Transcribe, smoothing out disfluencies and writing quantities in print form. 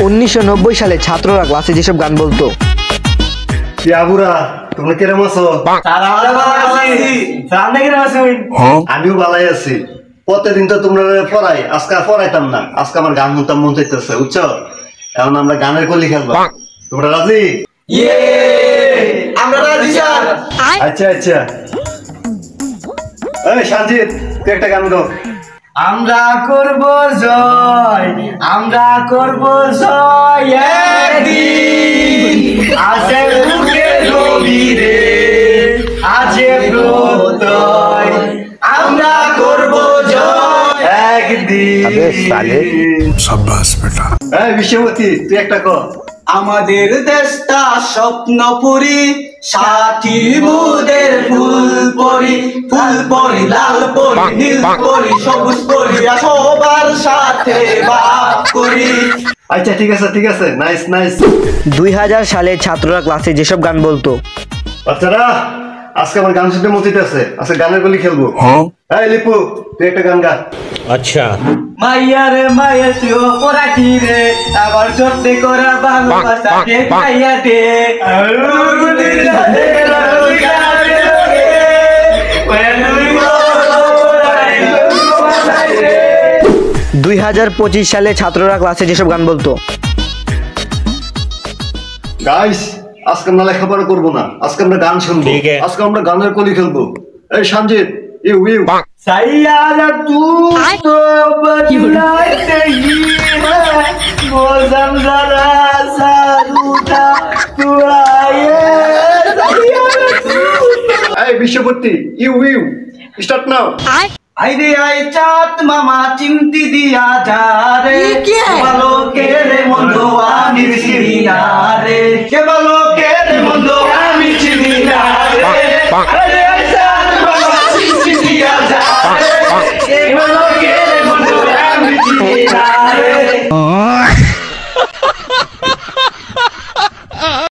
1990 সালে ছাত্ররা ক্লাসে যেসব গান বলতো। তোমরা কিরকম আছো? আমিও ভালোই আছি। প্রতিদিন তো তোমরা পড়াই, আজকে পড়াইতাম না, আজকে আমার গান শুনতাম মন চাইতেছে, বুঝছো? এখন আমরা গানের কলি খেলবো, তোমরা রাজি? আচ্ছা আচ্ছা, এই সঞ্জিত তুই একটা গান গাও। আমরা করব জয়, আমরা করব জয়, একদিন আসে বুকের গভীরে আছে প্রত্যয়, আমরা করব জয় একদিন। শাবাশ বেটা। এই বিশ্বমতি তুই একটা কর। আমাদের দেশটা স্বপ্নপুরী, সাথী বুদের ফুল পরি, ফুল পরি লাল পরি নীল পরি সবুজ পরি, সবার সাথে বাস করি। আচ্ছা ঠিক আছে ঠিক আছে, নাইস নাইস। 2000 সালে ছাত্ররা ক্লাসে যেসব গান বলতো। বাচ্চারা আজকে আমার গান শুনতে মন চাইতেছে, আজকে গানের গলি খেলবো। এই লিপু তুই একটা গান গা। আচ্ছা। মাইয়া রে মাইয়া তুই পরাঠি রে, আবার চট্টে করা ভালোবাসা রে খাইয়া দে, 2025 সালে ছাত্ররা ক্লাসে যেসব গান বলতো। গাইস আজকে আমরা লেখাপড়া করবো না, আজকে আমরা গান শুনবো, আজকে আমরা গানের কলি খেলবো। এই সঞ্জিত ইউ ইউ সাইয়ারা তু তো বদলাতে হি হ্যায়, মৌসম জরা সারুতা তু আয়ে, সাইয়ারা তু। এই বিশ্বপতি ইউ ইউ স্টার্ট নাও। আইরে আই চাঁদ মামা চিমটি দিয়া যারে, ভালো কে রে মন্দ আনির সিনারে, কে